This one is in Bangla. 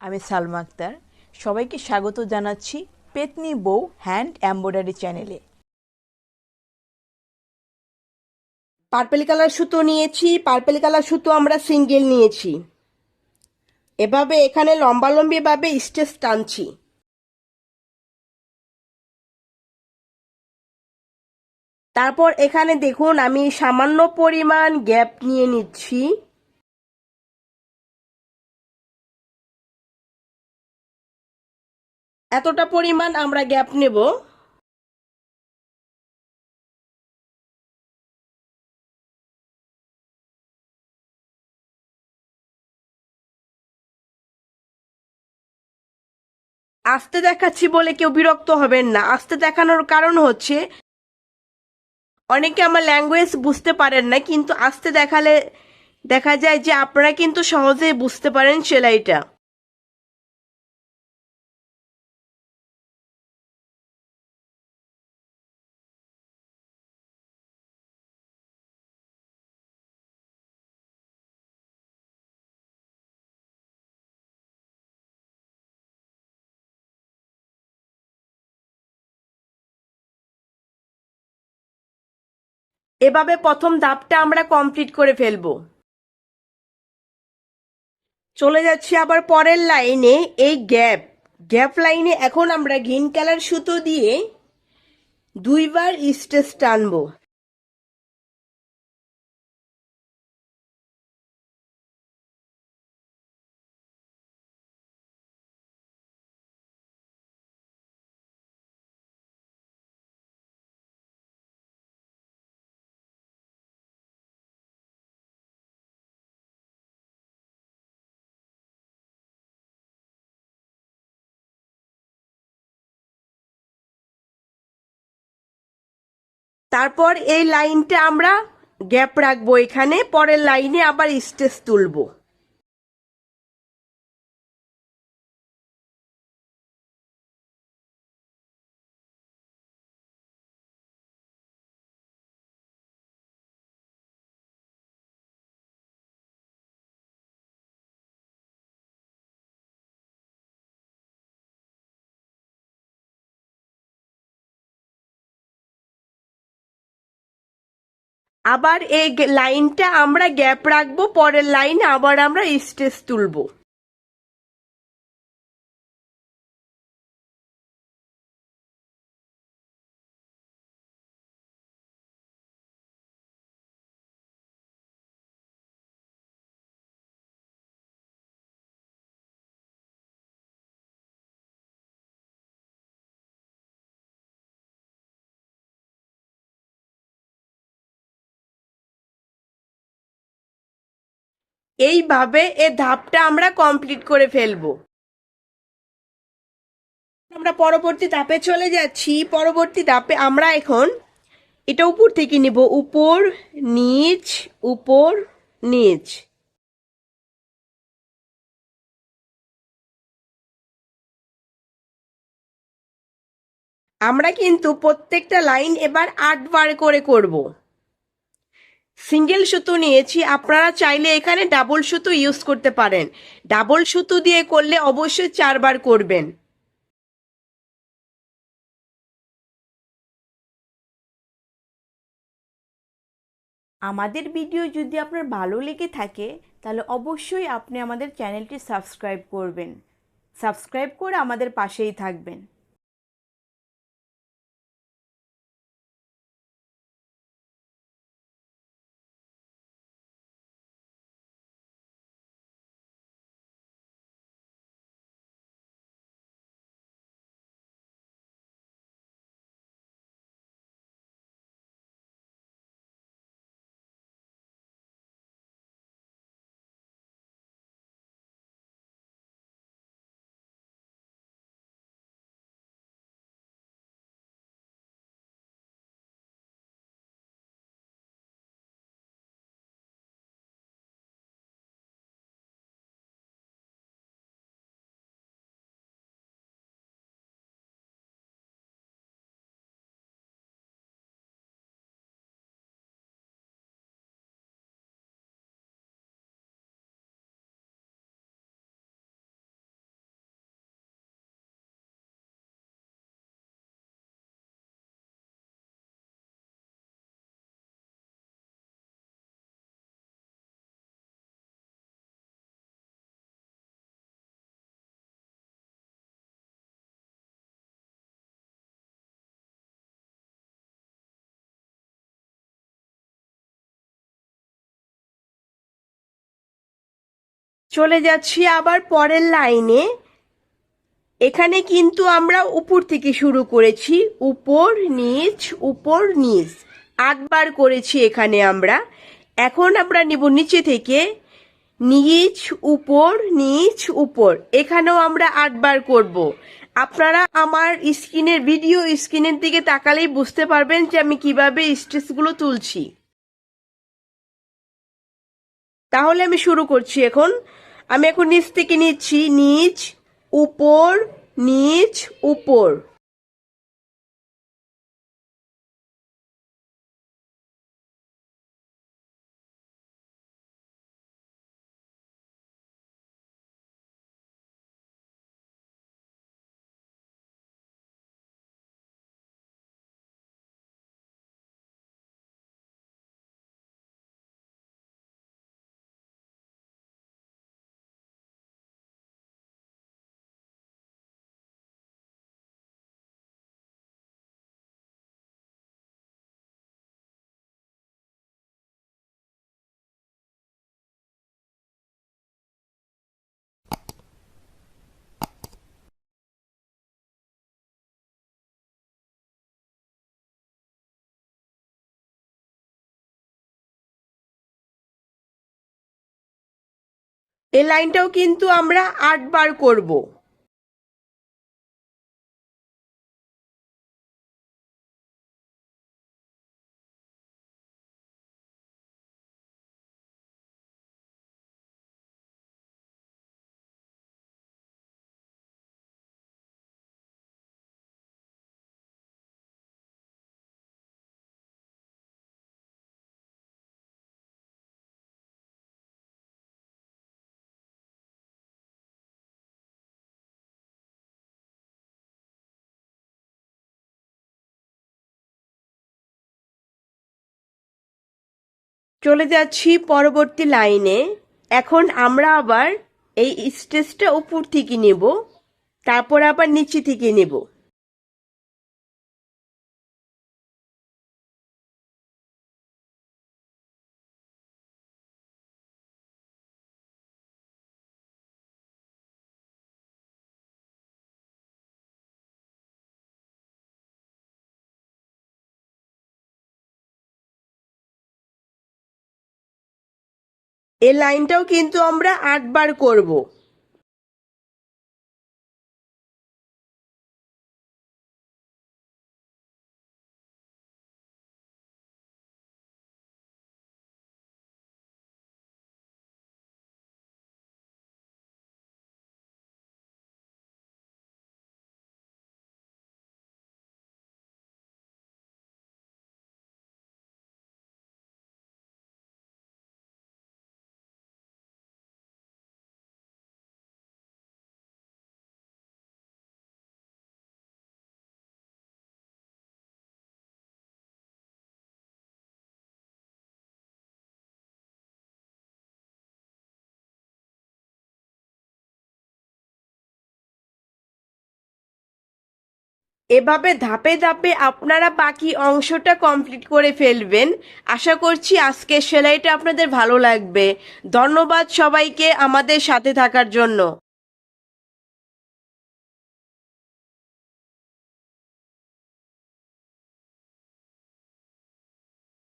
আমি সালমা আক্তার। সবাইকে স্বাগত জানাচ্ছি পেতনি বউ হ্যান্ড এমব্রয়ডারি চ্যানেলে। পার্পেল কালার সুতো নিয়েছি। পার্পেল কালার সুতো আমরা সিঙ্গেল নিয়েছি। এভাবে এখানে লম্বালম্বি ভাবে স্টেচ টানছি। তারপর এখানে দেখুন আমি সামান্য পরিমাণ গ্যাপ নিয়ে নিচ্ছি। এতটা পরিমাণ আমরা গ্যাপ নেব। আস্তে দেখাচ্ছি বলে কেউ বিরক্ত হবেন না। আস্তে দেখানোর কারণ হচ্ছে অনেকে আমার ল্যাঙ্গুয়েজ বুঝতে পারেন না, কিন্তু আস্তে দেখালে দেখা যায় যে আপনারা কিন্তু সহজেই বুঝতে পারেন সেলাইটা। এভাবে প্রথম ধাপটা আমরা কমপ্লিট করে ফেলবো। চলে যাচ্ছি আবার পরের লাইনে। এই গ্যাপ গ্যাপ লাইনে এখন আমরা গ্রিন কালার সুতো দিয়ে দুইবার স্টেচ টানবো। তারপর এই লাইনটা আমরা গ্যাপ রাখবো, এখানে পরের লাইনে আবার স্টেচ তুলবো। আবার এই লাইনটা আমরা গ্যাপ রাখবো, পরের লাইনে আবার আমরা স্টেচ তুলবো। এইভাবে এই ধাপটা আমরা কমপ্লিট করে ফেলবো। আমরা পরবর্তী ধাপে চলে যাচ্ছি। পরবর্তী ধাপে আমরা এখন এটা উপর থেকে নিব, উপর নিচ উপর নিচ। আমরা কিন্তু প্রত্যেকটা লাইন এবার 8 বার করে করব। সিঙ্গেল সুতো নিয়েছি, আপনারা চাইলে এখানে ডাবল সুতো ইউজ করতে পারেন। ডাবল সুতো দিয়ে করলে অবশ্যই 4 বার করবেন। আমাদের ভিডিও যদি আপনার ভালো লেগে থাকে তাহলে অবশ্যই আপনি আমাদের চ্যানেলটি সাবস্ক্রাইব করবেন। সাবস্ক্রাইব করে আমাদের পাশেই থাকবেন। চলে যাচ্ছি আবার পরের লাইনে। এখানে কিন্তু আমরা উপর থেকে শুরু করেছি, উপর নিচ উপর নিচ 8 বার করেছি এখানে আমরা। এখন আমরা নিব নিচে থেকে, নিচ উপর নিচ উপর, এখানেও আমরা 8 বার করব। আপনারা আমার ভিডিও স্ক্রিনের দিকে তাকালেই বুঝতে পারবেন যে আমি কিভাবে স্টিচগুলো তুলছি। তাহলে আমি শুরু করছি। আমি এখন নিচ থেকে নিচ্ছি, নিচ উপর নিচ উপর। এই লাইনটাও কিন্তু আমরা 8 বার করব। চলে যাচ্ছি পরবর্তী লাইনে। এখন আমরা আবার এই স্টেজটা উপর থেকে নেব, তারপর আবার নিচে থেকে নেব। এই লাইনটাও কিন্তু আমরা 8 বার করব। এভাবে ধাপে ধাপে আপনারা বাকি অংশটা কমপ্লিট করে ফেলবেন। আশা করছি আজকের সেলাইটা আপনাদের ভালো লাগবে। ধন্যবাদ সবাইকে আমাদের সাথে থাকার জন্য।